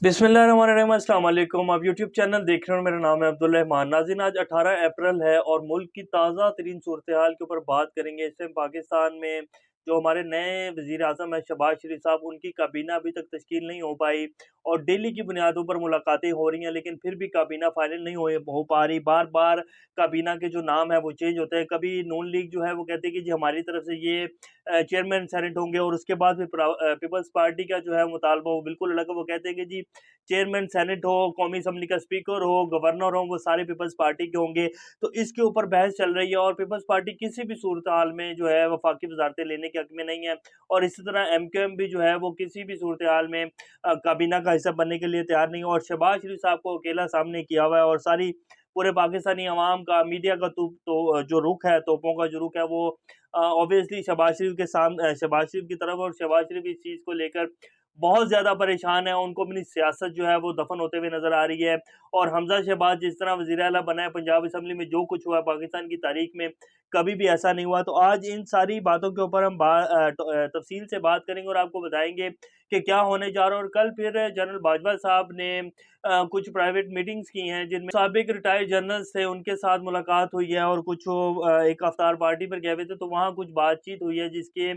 बिस्मिल्लाहिर्रहमानिर्रहीम, अस्सलाम वालेकुम। आप यूट्यूब चैनल देख रहे हो, मेरा नाम है अब्दुल रहमान। नाज़रीन, आज 18 अप्रैल है और मुल्क की ताज़ा तरीन सूरत हाल के ऊपर बात करेंगे। इस टाइम पाकिस्तान में जो हमारे नए वज़ीर आज़म है शहबाज शरीफ साहब, उनकी काबीना अभी तक तश्कील नहीं हो पाई और डेली की बुनियादों पर मुलाकातें हो रही हैं, लेकिन फिर भी काबीना फाइनल नहीं हो पा रही। बार बार काबीना के जो नाम है वो चेंज होते हैं। कभी नून लीग जो है वो कहते हैं कि जी हमारी तरफ से ये चेयरमैन सेनेट होंगे, और उसके बाद फिर पीपल्स पार्टी का जो है मुतालबा वो बिल्कुल अलग है। वो कहते हैं कि जी चेयरमैन सेनेट हो, कौमी असम्बली का स्पीकर हो, गवर्नर हो, वो सारे पीपल्स पार्टी के होंगे। तो इसके ऊपर बहस चल रही है और पीपल्स पार्टी किसी भी सूरत हाल में जो है वफाकी वजारतें लेने के हक में नहीं है, और इसी तरह एमक्यूएम भी जो है वो किसी भी सूरत हाल में काबीना का हिस्सा बनने के लिए तैयार नहीं है। और शहबाज शरीफ साहब को अकेला सामने किया हुआ है, और सारी पूरे पाकिस्तानी अवाम का, मीडिया का जो रुख है, तोपों का जो रुख है वो ऑब्वियसली शहबाज शरीफ की तरफ, और शहबाज शरीफ इस चीज़ को लेकर बहुत ज़्यादा परेशान है। उनको अपनी सियासत जो है वो दफन होते हुए नज़र आ रही है। और हमज़ा शहबाज जिस तरह वज़ीर आला बना है पंजाब असम्बली में, जो कुछ हुआ है पाकिस्तान की तारीख में कभी भी ऐसा नहीं हुआ। तो आज इन सारी बातों के ऊपर हम तफसील से बात करेंगे और आपको बताएंगे कि क्या होने जा रहा है। और कल फिर जनरल बाजवा साहब ने कुछ प्राइवेट मीटिंग्स की हैं, जिनमें साबिक रिटायर्ड जनरल्स थे, उनके साथ मुलाकात हुई है, और कुछ एक अफ्तार पार्टी पर गए हुए थे, तो वहाँ कुछ बातचीत हुई है जिसके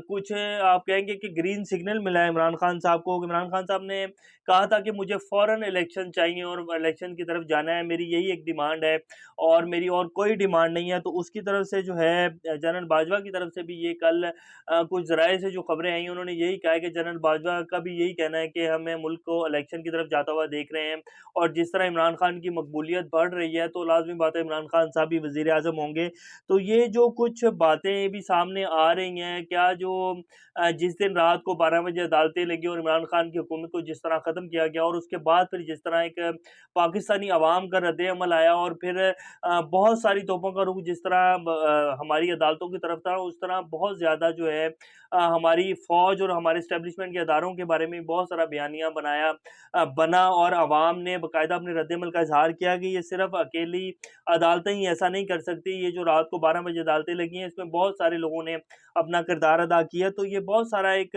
कुछ आप कहेंगे कि ग्रीन सिग्नल मिला है इमरान खान साहब को। इमरान खान साहब ने कहा था कि मुझे फ़ौरन इलेक्शन चाहिए और इलेक्शन की तरफ जाना है, मेरी यही एक डिमांड है और मेरी और कोई डिमांड नहीं है। तो उसकी तरफ से जो है जनरल बाजवा की तरफ से भी ये कल कुछ ज़राए से जो खबरें आई, उन्होंने यही कहा है कि जनरल बाजवा का भी यही कहना है कि हमें मुल्क को इलेक्शन की तरफ जाता हुआ देख रहे हैं, और जिस तरह इमरान खान की मकबूलियत बढ़ रही है तो लाज़मी बात है इमरान खान साहब भी वज़ीर आज़म होंगे। तो ये जो कुछ बातें भी सामने आ रही हैं, क्या जो जिस दिन रात को 12 बजे अदालतें लगी और इमरान खान की हुकूमत को जिस तरह ख़त्म किया गया, और उसके बाद फिर जिस तरह एक पाकिस्तानी अवाम का रद्द-ए-अमल आया, और फिर बहुत सारी तोपों का रुख जिस तरह हमारी अदालतों की तरफ था, उस तरह बहुत ज़्यादा जो है हमारी फ़ौज और हमारे एस्टेब्लिशमेंट के अदारों के बारे में बहुत सारा बयानिया बना, और अवाम ने बाकायदा अपने रद्द-ए-अमल का इज़हार किया कि ये सिर्फ़ अकेली अदालतें ही ऐसा नहीं कर सकती। ये जो रात को 12 बजे अदालतें लगी हैं, इसमें बहुत सारे लोगों ने अपना किरदार अदा किया। तो ये बहुत सारा एक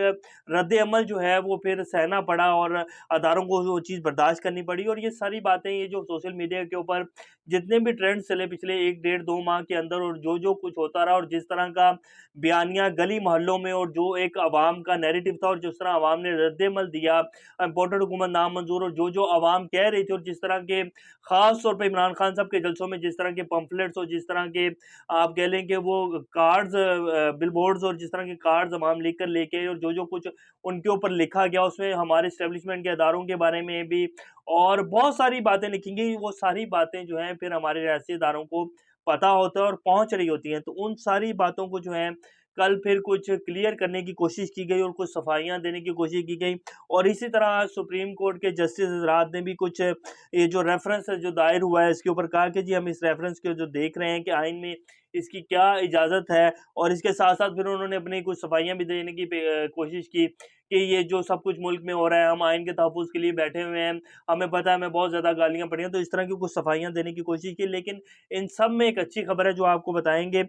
रद्द-ए-अमल जो है वो फिर सहना पड़ा, और अदारों को वो चीज़ बर्दाश्त करनी पड़ी। और ये सारी बातें, ये जो सोशल मीडिया के ऊपर जितने भी ट्रेंड्स चले पिछले 1 डेढ़ 2 माह के अंदर, और जो कुछ होता रहा, और जिस तरह का बयानिया गली मोहल्लों में, और जो एक अवाम का नैरेटिव था, और जिस तरह अवाम ने रद्द-ए-अमल दिया, इम्पोर्टेड हुकूमत नामंजूर, और जो अवाम कह रही थी, और जिस तरह के ख़ास तौर पे इमरान खान साहब के जलसों में जिस तरह के पम्फलेट्स, और जिस तरह के आप कह लें कि वो कार्ड्स, बिलबोर्ड्स, और जिस तरह के कार्ड्स अवाम लिख कर लेके आए, और जो कुछ उनके ऊपर लिखा गया उसमें हमारे एस्टेब्लिशमेंट के अदारों के बारे में भी और बहुत सारी बातें लिखी गई। वो सारी बातें जो हैं फिर हमारे रियासती इदारों को पता होता है और पहुँच रही होती हैं। तो उन सारी बातों को जो है कल फिर कुछ क्लियर करने की कोशिश की गई, और कुछ सफाइयाँ देने की कोशिश की गई। और इसी तरह आज सुप्रीम कोर्ट के जस्टिस हज़रात ने भी कुछ ये जो रेफ़रेंस जो दायर हुआ है, इसके ऊपर कहा कि जी हम इस रेफ़रेंस को जो देख रहे हैं कि आइन में इसकी क्या इजाज़त है, और इसके साथ-साथ फिर उन्होंने अपनी कुछ सफाइयाँ भी देने की कोशिश की कि ये जो सब कुछ मुल्क में हो रहा है, हम आइन के तहफ़्फ़ुज़ के लिए बैठे हुए हैं, हमें पता है हमें बहुत ज़्यादा गालियाँ पड़ी हैं, तो इस तरह की कुछ सफाइयाँ देने की कोशिश की। लेकिन इन सब में एक अच्छी खबर है जो आपको बताएँगे।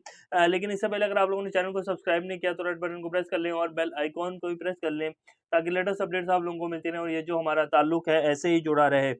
लेकिन इससे पहले अगर आप लोगों ने चैनल को सब्सक्राइब नहीं किया, तो रेड बटन को प्रेस कर लें और बेल आइकॉन को भी प्रेस कर लें, ताकि लेटेस्ट अपडेट्स आप लोगों को मिलती रहें, और ये जो हमारा ताल्लुक है ऐसे ही जुड़ा रहे।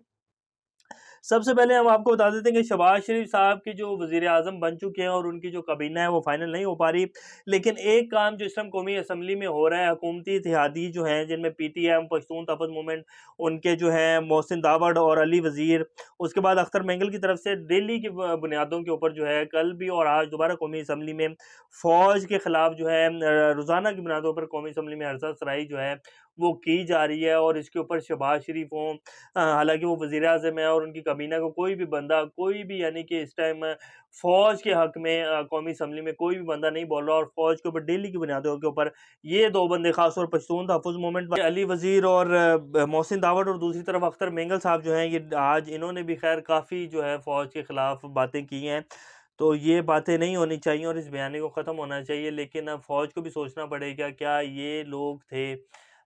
सबसे पहले हम आपको बता देते हैं कि शहबाज शरीफ साहब की जो वज़ीर-ए-आज़म बन चुके हैं, और उनकी जो काबीना है वो फाइनल नहीं हो पा रही। लेकिन एक काम जो इस टाइम कौमी असम्बली में हो रहा है, हुकूमती इत्तेहादी जो हैं, जिनमें पीटीएम, पश्तून तहफ़्फ़ुज़ मूवमेंट, उनके जो हैं मोहसिन दावड़ और अली वज़ीर, उसके बाद अख्तर मेंगल की तरफ से डेली की बुनियादों के ऊपर जो है कल भी और आज दोबारा कौमी असम्बली में फ़ौज के खिलाफ जो है रोज़ाना की बुनियादों पर कौमी असम्बली में हर्षा-अफ़ज़ाई जो है वो की जा रही है। और इसके ऊपर शहबाज शरीफ हों, हालाँकि वो वज़ीर-ए-आज़म है, और उनकी काबीना का कोई भी बंदा, कोई भी, यानी कि इस टाइम फ़ौज के हक़ में कौमी असम्बली में कोई भी बंदा नहीं बोल रहा, और फ़ौज के ऊपर डेली की बुनियादों के ऊपर ये 2 बंदे ख़ास तौर पर पश्तून तहफ़्फ़ुज़ मूवमेंट वाले अली वज़ीर और मोहसिन दावड़, और दूसरी तरफ अख्तर मेंगल साहब जो हैं, ये आज इन्होंने भी ख़ैर काफ़ी जो है फ़ौज के ख़िलाफ़ बातें की हैं। तो ये बातें नहीं होनी चाहिए, और इस बयानी को ख़त्म होना चाहिए। लेकिन अब फ़ौज को भी सोचना पड़ेगा, क्या ये लोग थे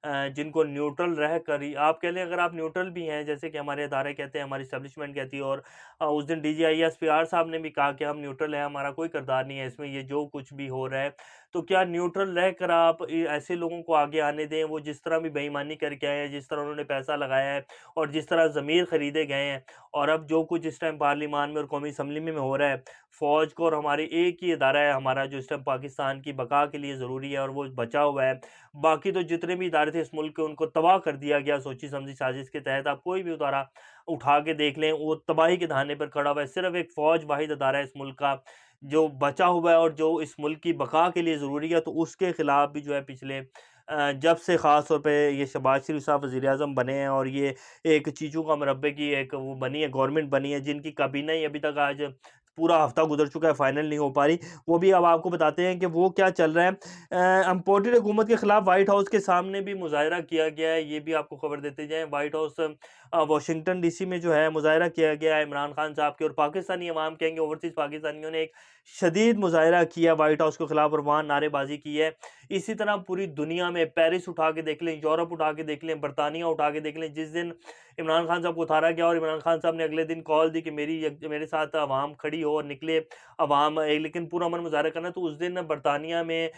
जिनको न्यूट्रल रह कर ही आप कह लें, अगर आप न्यूट्रल भी हैं, जैसे कि हमारे अदारे कहते हैं, हमारी एस्टेब्लिशमेंट कहती है, और उस दिन DGISPR साहब ने भी कहा कि हम न्यूट्रल हैं, हमारा कोई किरदार नहीं है इसमें, ये जो कुछ भी हो रहा है। तो क्या न्यूट्रल रहकर आप ऐसे लोगों को आगे आने दें, वो जिस तरह भी बेईमानी करके आए हैं, जिस तरह उन्होंने पैसा लगाया है और जिस तरह ज़मीर खरीदे गए हैं, और अब जो कुछ इस टाइम पार्लिमान में और कौमी असम्बली में हो रहा है, फ़ौज को, और हमारी एक ही इदारा है हमारा जो इस टाइम पाकिस्तान की बका के लिए ज़रूरी है और वो बचा हुआ है। बाकी तो जितने भी इदारे थे इस मुल्क के, उनको तबाह कर दिया गया सोची समझी साजिश के तहत। आप कोई भी इदारा उठा के देख लें, वो तबाही के दहाने पर खड़ा हुआ है। सिर्फ़ एक फ़ौज वाहिद अदारा है इस मुल्क का जो बचा हुआ है और जो इस मुल्क की बका के लिए ज़रूरी है, तो उसके खिलाफ भी जो है पिछले जब से ख़ास तौर पे ये शहबाज शरीफ साहब वज़ीर-ए-आज़म बने हैं और ये एक चीज़ों का मुरब्बे की एक वो बनी है, गवर्नमेंट बनी है, जिनकी काबीना ही अभी तक आज पूरा हफ़्ता गुज़र चुका है, फाइनल नहीं हो पा रही। वो भी अब आपको बताते हैं कि वो क्या चल रहा है। इम्पोर्टेड हुकूमत के खिलाफ व्हाइट हाउस के सामने भी मुज़ाहिरा किया गया है, ये भी आपको खबर देते जाएँ। व्हाइट हाउस वाशिंगटन डीसी में जो है मुज़ाहिरा किया गया है इमरान खान साहब के, और पाकिस्तानी अवाम कहेंगे, ओवरसीज़ पाकिस्तानियों ने एक शदीद मुज़ाहिरा किया व्हाइट हाउस के खिलाफ और वहाँ नारेबाज़ी की है। इसी तरह पूरी दुनिया में पेरिस उठा के देख लें, यूरोप उठा के देख लें, बरतानिया उठा के देख लें, जिस दिन इमरान खान साहब को उतारा गया और इमरान खान साहब ने अगले दिन कॉल दी कि मेरे साथ अवाम खड़ी हो, और निकले अवाम, लेकिन पूरा अमन मुज़ाहिरा करना, तो उस दिन बरतानिया में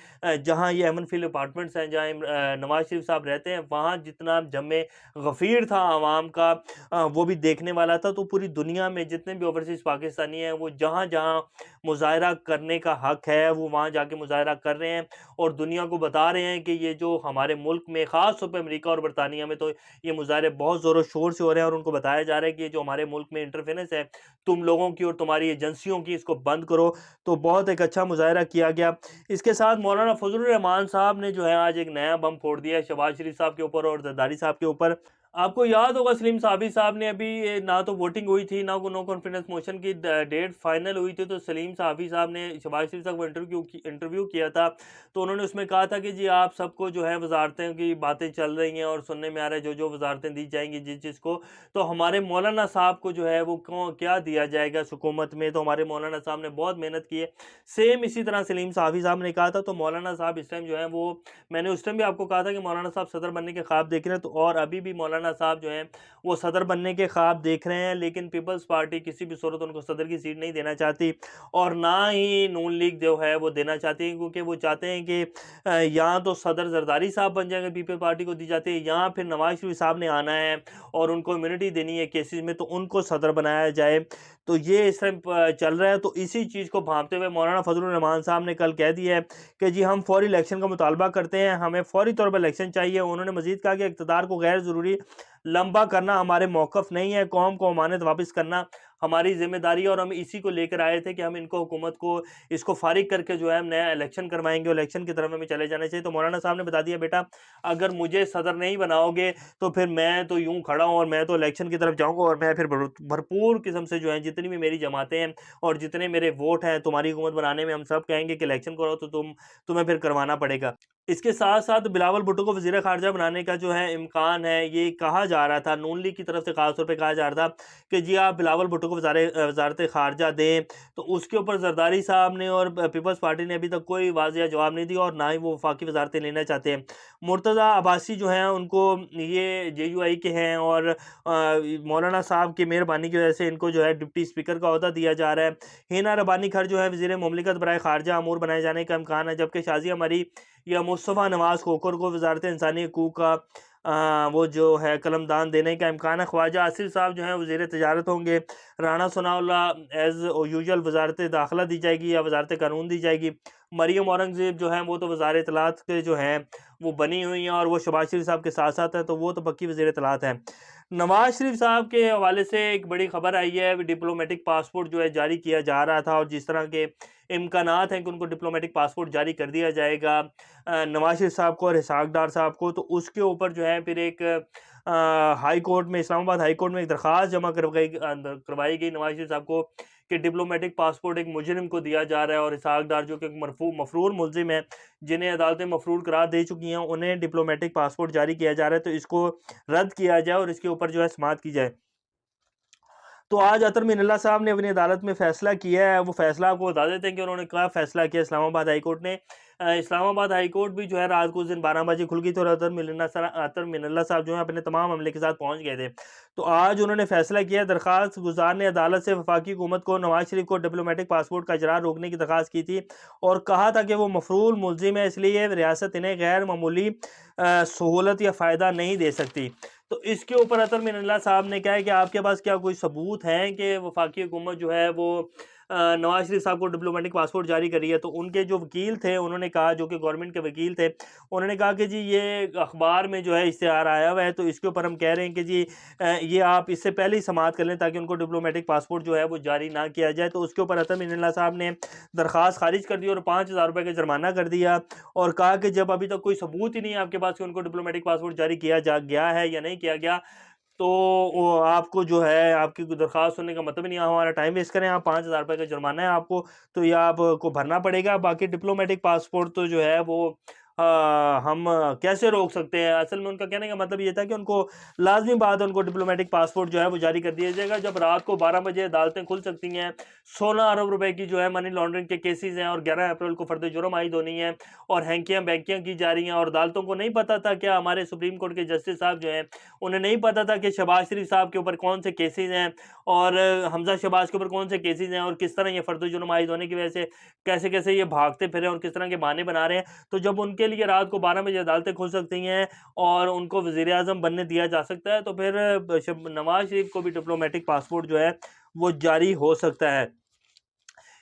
जहाँ ये अमन फील्ड अपार्टमेंट्स हैं, जहाँ नवाज़ शरीफ साहब रहते हैं, वहाँ जितना जमे गफ़ीर था अवाम का, वो भी देखने वाला था। तो पूरी दुनिया में जितने भी ओवरसीज़ पाकिस्तानी हैं, वो जहाँ-जहाँ मुज़ाहिरा करने का हक़ है, वो वहाँ जाके मुज़ाहिरा कर रहे हैं और दुनिया को बता रहे हैं कि ये जो हमारे मुल्क में, ख़ास तौर पे अमेरिका और बरतानिया में, तो ये मुज़ाहरे बहुत ज़ोर-शोर से हो रहे हैं, और उनको बताया जा रहा है कि ये जो हमारे मुल्क में इंटरफेरेंस है, तुम लोगों की और तुम्हारी एजेंसियों की, इसको बंद करो। तो बहुत एक अच्छा मुज़ाहरा किया गया। इसके साथ मौलाना फज़लुर रहमान साहब ने जो है आज एक नया बम फोड़ दिया है शहबाज शरीफ साहब के ऊपर और ज़रदारी साहब के ऊपर। आपको याद होगा सलीम साबित साहब ने अभी ना तो वोटिंग हुई थी, ना नो कॉन्फिडेंस मोशन की डेट फाइनल हुई थी, तो सलीम साबित साहब ने शहबाज शरीफ साहब को इंटरव्यू किया था। तो उन्होंने उसमें कहा था कि जी आप सबको जो है वजारतें की बातें चल रही हैं और सुनने में आ रहा है जो जो वजारतें दी जाएंगी जिस जिसको, तो हमारे मौलाना साहब को जो है वो क्या दिया जाएगा हुकूमत में। तो हमारे मौलाना साहब ने बहुत मेहनत की है। सेम इसी तरह सलीम साबित साहब ने कहा था। तो मौलाना साहब इस टाइम जो है वो, मैंने उस टाइम भी आपको कहा था कि मौलाना साहब सदर बनने के ख्वाब देख रहे हैं, तो और अभी भी मौलाना साहब जो हैं वो सदर बनने के ख्वाब देख रहे हैं, लेकिन पीपल्स पार्टी किसी भी सूरत उनको सदर की सीट नहीं देना चाहती, और ना ही नून लीग जो है वो देना चाहती है, क्योंकि वो चाहते हैं कि या तो सदर जरदारी साहब बन जाएंगे, पीपल्स पार्टी को दी जाती है, या फिर नवाज शरीफ साहब ने आना है और उनको इम्यूनिटी देनी है केसेस में, तो उनको सदर बनाया जाए। तो ये इस टाइम चल रहा है। तो इसी चीज़ को भांपते हुए मौलाना फजलुर रहमान साहब ने कल कह दिया है कि जी हम फौरी इलेक्शन का मुतालबा करते हैं, हमें फौरी तौर पर इलेक्शन चाहिए। उन्होंने मजीद कहा कि इक़्तिदार को गैर ज़रूरी लंबा करना हमारे मौक़िफ़ नहीं है, कौम को अमानत वापस करना हमारी ज़िम्मेदारी है, और हम इसी को लेकर आए थे कि हम इनको, हुकूमत को, इसको फ़ारिग करके जो है हम नया इलेक्शन करवाएंगे, और इलेक्शन की तरफ हमें चले जाना चाहिए। तो मौलाना साहब ने बता दिया, बेटा अगर मुझे सदर नहीं बनाओगे तो फिर मैं तो यूँ खड़ा हूँ और मैं तो इलेक्शन की तरफ जाऊँगा, और मैं फिर भरपूर किस्म से जो है जितनी भी मेरी जमातें हैं और जितने मेरे वोट हैं तुम्हारी हुकूमत बनाने में, हम सब कहेंगे कि इलेक्शन करो, तो तुम्हें फिर करवाना पड़ेगा। इसके साथ-साथ बिलावल भुट्टो को वज़ीर ख़ारिजा बनाने का जो है इम्कान है, ये कहा जा रहा था, नून लीग की तरफ से ख़ास तौर पे कहा जा रहा था कि जी आप बिलावल भुट्टो को वज़ारत ख़ारिजा दें। तो उसके ऊपर ज़रदारी साहब ने और पीपल्स पार्टी ने अभी तक कोई वाज़ेह जवाब नहीं दिया, और ना ही वो वफ़ाकी वज़ारतें लेना चाहते हैं। मुर्तज़ा अब्बासी जो हैं उनको, ये JUI के हैं, और मौलाना साहब की मेहरबानी की वजह से इनको जो है डिप्टी स्पीकर का ओहदा दिया जा रहा है। हिना रब्बानी खैर जो है वज़ीर मुमलिकत बराए ख़ारिजा अमूर बनाए जाने का इम्कान है, जबकि शाज़िया मरी या मुस्तफ़ा नवाज़ खोखर को वज़ारत इंसानी हकूक़ का वो जो है कलमदान देने का इम्कान है। ख्वाजा आसिफ साहब जो हैं वज़ीर तिजारत होंगे। राना सनाउल्लाह एज़ यूजुअल वज़ारत दाखिला दी जाएगी या वज़ारत कानून दी जाएगी। मरियम औरंगज़ेब जो हैं वो तो वज़ार इत्तलात के जो हैं वो बनी हुई हैं, और वो शहबाज शरीफ साहब के साथ-साथ हैं, तो वो तो पक्की वज़ीर इत्तलात हैं। नवाज़ शरीफ साहब के हवाले से एक बड़ी खबर आई है, डिप्लोमेटिक पासपोर्ट जो है जारी किया जा रहा था, और जिस तरह के इम्कानात हैं कि उनको डिप्लोमेटिक पासपोर्ट जारी कर दिया जाएगा नवाज़ शरीफ साहब को और इसहाक डार साहब को, तो उसके ऊपर जो है फिर एक हाई कोर्ट में, इस्लामाबाद हाई कोर्ट में एक दरख्वास्त जमा करवाई गई नवाज़ शरीफ साहब को कि डिप्लोमेटिक पासपोर्ट एक मुजरिम को दिया जा रहा है, और इसहाक डार जो कि एक मफरूर मुलजिम है, जिन्हें अदालतें मफरूर करार दे चुकी हैं, उन्हें डिप्लोमेटिक पासपोर्ट जारी किया जा रहा है। तो इसको रद्द किया जाए और इसके ऊपर जो है समाअत की जाए। तो आज अतर मिनल्ला साहब ने अपनी अदालत में फ़ैसला किया है, वो फ़ैसला आपको बता देते हैं कि उन्होंने क्या फ़ैसला किया इस्लामाबाद हाई कोर्ट ने। इस्लामाबाद हाई कोर्ट भी जो है रात को उस दिन 12 बजे खुल गई थी और अतर मिनल्ला साहब जो है अपने तमाम अमले के साथ पहुँच गए थे। तो आज उन्होंने फ़ैसला किया, दरख्वास्त गुज़ार ने अदालत से वफाकी हुकूमत को नवाज़ शरीफ को डिप्लोमेटिक पासपोर्ट का इजरा रोकने की दरख्वास्त की थी और कहा था कि वो मफरूल मुलजिम है, इसलिए रियासत इन्हें गैर मामूली सहूलत या फ़ायदा नहीं दे सकती। तो इसके ऊपर अतर मिनल्ला साहब ने कहा है कि आपके पास क्या कोई सबूत हैं कि वफाकी हुकूमत जो है वो नवाज़ शरीफ साहब को डिप्लोमेटिक पासपोर्ट जारी करी है। तो उनके जो वकील थे उन्होंने कहा, जो कि गवर्नमेंट के वकील थे, उन्होंने कहा कि जी ये अखबार में जो है इश्तिहार आया हुआ है, तो इसके ऊपर हम कह रहे हैं कि जी ये आप इससे पहले ही समाअत कर लें ताकि उनको डिप्लोमेटिक पासपोर्ट जो है वो जारी ना किया जाए। तो उसके ऊपर अतर मिनल्ला साहब ने दरख्वास्त खारिज कर दी और 5000 रुपये का जुर्माना कर दिया और कहा कि जब अभी तक कोई सबूत ही नहीं है आपके पास कि उनको डिप्लोमेटिक पासपोर्ट जारी किया जा गया है या नहीं किया गया, तो वो आपको जो है आपकी दरख्वास्त सुनने का मतलब ही नहीं, हमारा टाइम वेस्ट करें, आप 5000 रुपये का जुर्माना है आपको, तो ये आपको भरना पड़ेगा। बाकी डिप्लोमेटिक पासपोर्ट तो जो है वो हम कैसे रोक सकते हैं। असल में उनका कहने का मतलब ये था कि उनको लाजमी बात है, उनको डिप्लोमेटिक पासपोर्ट जो है वो जारी कर दिया जाएगा। जब रात को 12 बजे अदालतें खुल सकती हैं, 16 अरब रुपए की जो है मनी लॉन्ड्रिंग के केसेस हैं और 11 अप्रैल को फर्द जुर्म आयद होनी है और हैंकियां बैंकियां की जा रही हैं और अदालतों को नहीं पता था क्या, हमारे सुप्रीम कोर्ट के जस्टिस साहब जो हैं उन्हें नहीं पता था कि शहबाज शरीफ साहब के ऊपर कौन से केसेस हैं और हमजा शहबाज के ऊपर कौन से केसेस हैं और किस तरह ये फर्द जुर्म आयद होने की वजह से कैसे कैसे ये भागते फिरे और किस तरह के बहाने बना रहे हैं। तो जब उनके लिए रात को 12 बजे अदालतें खुल सकती हैं और उनको वज़ीर-ए-आज़म बनने दिया जा सकता है, तो फिर नवाज़ शरीफ को भी डिप्लोमेटिक पासपोर्ट जो है वो जारी हो सकता है।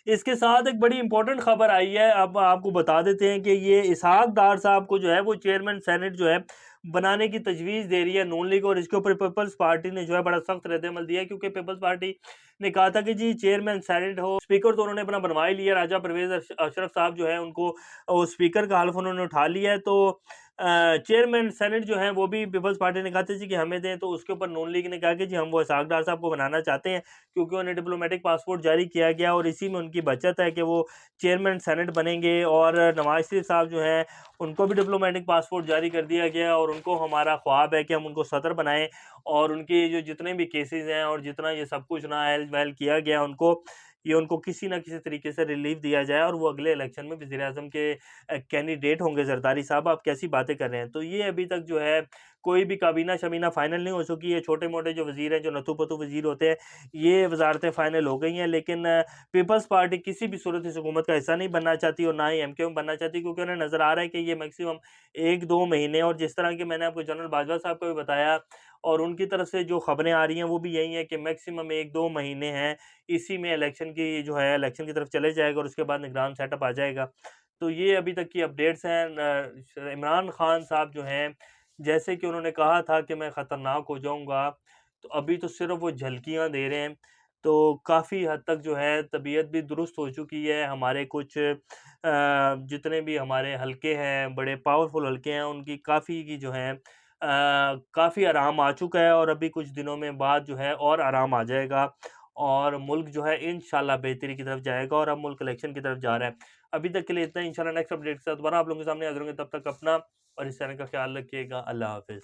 इसके साथ एक बड़ी इंपॉर्टेंट खबर आई है, अब आपको बता देते हैं कि ये इसहाक डार साहब को जो है वो चेयरमैन सेनेट जो है बनाने की तजवीज़ दे रही है नून लीग और इसके ऊपर पीपल्स पार्टी ने जो है बड़ा सख्त रद्द-ए-अमल दिया है, क्योंकि पीपल्स पार्टी ने कहा था कि जी चेयरमैन सेनेट हो, स्पीकर तो उन्होंने अपना बनवा ही लिया, राजा परवेज़ अशरफ साहब जो है उनको स्पीकर का हल्फ उन्होंने उठा लिया है। तो चेयरमैन सेनेट जो है वो भी पीपल्स पार्टी ने कहा था जी कि हमें दें, तो उसके ऊपर नून लीग ने कहा कि जी हम वो इसहाक डार साहब को बनाना चाहते हैं, क्योंकि उन्हें डिप्लोमेटिक पासपोर्ट जारी किया गया और इसी में उनकी बचत है कि वो चेयरमैन सेनेट बनेंगे और नवाज शरीफ साहब जो हैं उनको भी डिप्लोमेटिक पासपोर्ट जारी कर दिया गया और उनको हमारा ख्वाब है कि हम उनको सदर बनाएं और उनके जो जितने भी केसेस हैं और जितना ये सब कुछ नाअहल वहल किया गया उनको किसी न किसी तरीके से रिलीफ दिया जाए और वो अगले इलेक्शन में वज़ीर-ए-आज़म के कैंडिडेट होंगे। ज़रदारी साहब आप कैसी बातें कर रहे हैं? तो ये अभी तक जो है कोई भी काबीना-शबीना फ़ाइनल नहीं हो चुकी है। छोटे-मोटे जो वज़ीर हैं, जो नत्थू-पत्तू वज़ीर होते हैं, ये वज़ारतें फ़ाइनल हो गई हैं, लेकिन पीपल्स पार्टी किसी भी सूरत इस हुकूमत का हिस्सा नहीं बनना चाहती और ना ही एमक्यूएम बनना चाहती, क्योंकि उन्हें नज़र आ रहा है कि ये मैक्सिमम 1-2 महीने, और जिस तरह की मैंने आपको जनरल बाजवा साहब को भी बताया और उनकी तरफ से जो खबरें आ रही हैं वो भी यही है कि मैक्सिमम 1-2 महीने हैं, इसी में इलेक्शन की जो है इलेक्शन की तरफ चले जाएगा और उसके बाद निगरान सेटअप आ जाएगा। तो ये अभी तक की अपडेट्स हैं। इमरान खान साहब जो हैं, जैसे कि उन्होंने कहा था कि मैं ख़तरनाक हो जाऊँगा, तो अभी तो सिर्फ़ वो झलकियाँ दे रहे हैं। तो काफ़ी हद तक जो है तबीयत भी दुरुस्त हो चुकी है। हमारे कुछ जितने भी हमारे हलके हैं, बड़े पावरफुल हलके हैं, उनकी काफ़ी की जो है काफ़ी आराम आ चुका है और अभी कुछ दिनों में बाद जो है और आराम आ जाएगा और मुल्क जो है इंशाल्लाह बेहतरी की तरफ जाएगा और अब मुल्क इलेक्शन की तरफ जा रहा है। अभी तक के लिए इतना ही, इंशाल्लाह नेक्स्ट अपडेट के साथ दोबारा आप लोगों के सामने हाज़िर होंगे। तब तक अपना और इस चैनल का ख़्याल रखिएगा। अल्लाह हाफ़िज़।